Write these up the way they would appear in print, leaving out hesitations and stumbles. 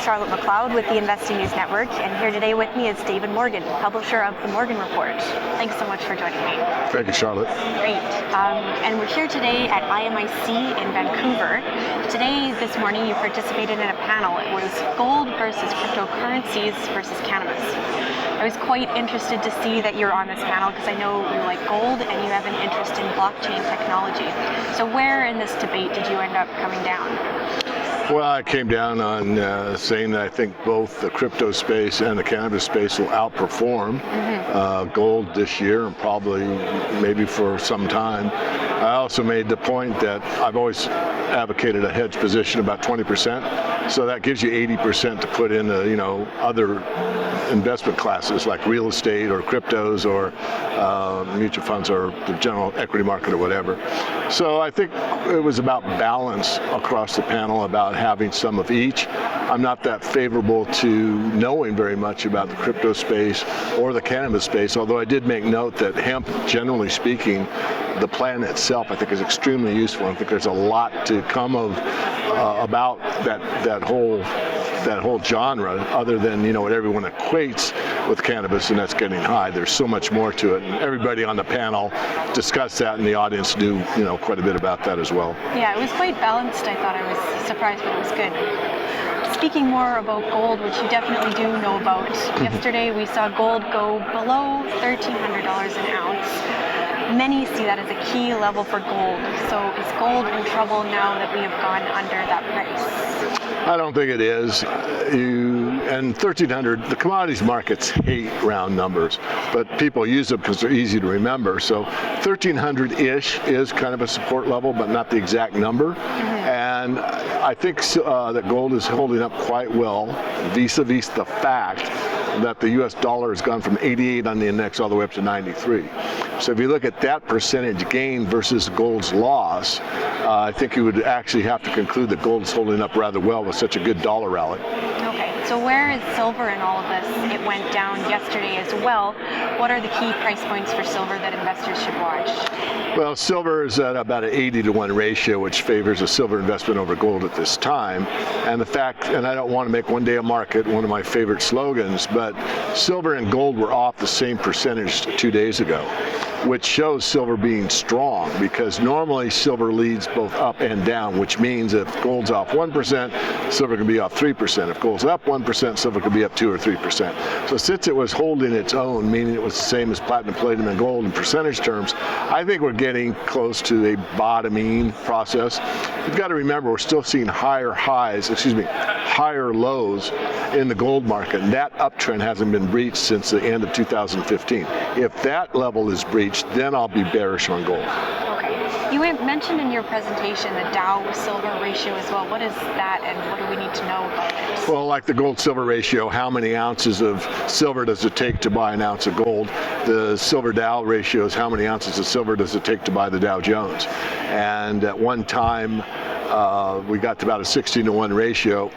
Charlotte McLeod with the Investing News Network, and here today with me is David Morgan, publisher of the Morgan Report. Thanks so much for joining me. Thank you, Charlotte. Great. And we're here today at IMIC in Vancouver. Today, this morning, you participated in a panel. It was gold versus cryptocurrencies versus cannabis. I was quite interested to see that you're on this panel because I know you like gold and you have an interest in blockchain technology. So where in this debate did you end up coming down? Well, I came down on saying that I think both the crypto space and the cannabis space will outperform gold this year and probably maybe for some time. I also made the point that I've always advocated a hedge position about 20%, so that gives you 80% to put in other investment classes like real estate or cryptos or mutual funds or the general equity market or whatever. So I think it was about balance across the panel, about having some of each. I'm not that favorable to knowing very much about the crypto space or the cannabis space, although I did make note that hemp, generally speaking, the plant itself, I think is extremely useful. I think there's a lot to come of about that whole genre, other than what everyone equates with cannabis, and that's getting high. There's so much more to it, and everybody on the panel discussed that, and the audience knew quite a bit about that as well. Yeah, it was quite balanced. I thought I was surprised, but it was good. Speaking more about gold, which you definitely do know about, yesterday we saw gold go below $1,300 an ounce. Many see that as a key level for gold. So is gold in trouble now that we have gone under that price? I don't think it is. And 1,300, the commodities markets hate round numbers, but people use them because they're easy to remember. So 1,300-ish is kind of a support level, but not the exact number. And I think that gold is holding up quite well vis-a-vis the fact that the U.S. dollar has gone from 88 on the index all the way up to 93. So if you look at that percentage gain versus gold's loss, I think you would actually have to conclude that gold is holding up rather well with such a good dollar rally. Okay, so where is silver in all of this? It went down yesterday as well. What are the key price points for silver that investors should watch? Well, silver is at about an 80-to-1 ratio, which favors a silver investment over gold at this time. And the fact, and I don't want to make one day a market one of my favorite slogans, but silver and gold were off the same percentage 2 days ago, which shows silver being strong, because normally silver leads both up and down, which means if gold's off 1%, silver can be off 3%. If gold's up 1%, silver can be up 2 or 3%. So since it was holding its own, meaning it was the same as platinum, palladium, and gold in percentage terms, I think we're getting close to a bottoming process. You've got to remember, we're still seeing higher lows in the gold market, and that uptrend hasn't been breached since the end of 2015. If that level is breached, then I'll be bearish on gold. Okay. You mentioned in your presentation the Dow-silver ratio as well. What is that, and what do we need to know about it? Well, like the gold-silver ratio, how many ounces of silver does it take to buy an ounce of gold? The silver-Dow ratio is how many ounces of silver does it take to buy the Dow Jones? And at one time, we got to about a 16-to-1 ratio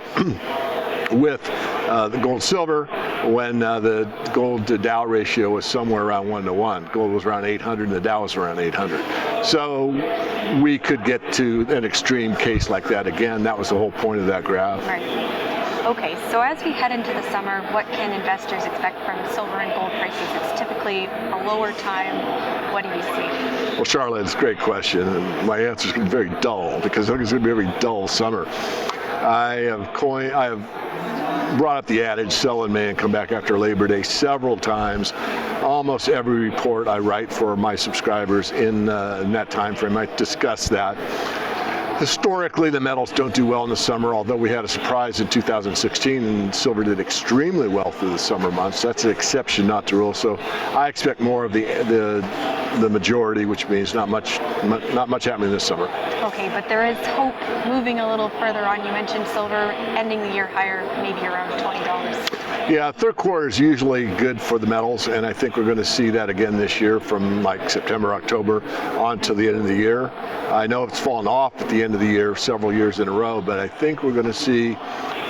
with the gold-silver, when the gold to Dow ratio was somewhere around 1-to-1. Gold was around 800 and the Dow was around 800. So we could get to an extreme case like that again. That was the whole point of that graph. Right. Okay, so as we head into the summer, what can investors expect from silver and gold prices? It's typically a lower time. What do you see? Well, Charlotte, it's a great question, and my answer is going to be very dull, because I think it's going to be a very dull summer. I have brought up the adage, sell in May and come back after Labor Day several times. Almost every report I write for my subscribers in that time frame, I discuss that. Historically, the metals don't do well in the summer, although we had a surprise in 2016 and silver did extremely well through the summer months. That's an exception, not the rule. So I expect more of the majority, which means not much happening this summer. Okay, but there is hope moving a little further on. You mentioned silver ending the year higher, maybe around $20. Yeah, third quarter is usually good for the metals, and I think we're going to see that again this year from like September, October on to the end of the year. I know it's fallen off at the end of the year several years in a row, but I think we're going to see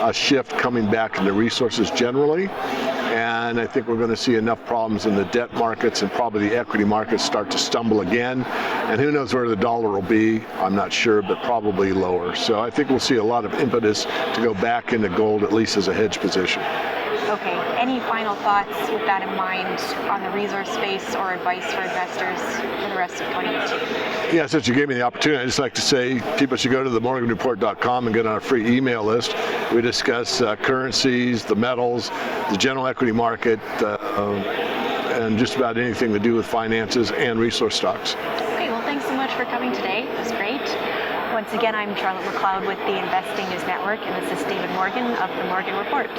a shift coming back into resources generally. And and I think we're going to see enough problems in the debt markets and probably the equity markets start to stumble again. And who knows where the dollar will be? I'm not sure, but probably lower. So I think we'll see a lot of impetus to go back into gold, at least as a hedge position. Okay, any final thoughts with that in mind on the resource space or advice for investors for the rest of 2018? Yeah, since you gave me the opportunity, I'd just like to say people should go to themorganreport.com and get on our free email list. We discuss currencies, the metals, the general equity market, and just about anything to do with finances and resource stocks. Okay, well, thanks so much for coming today. It was great. Once again, I'm Charlotte McLeod with the Investing News Network, and this is David Morgan of the Morgan Report.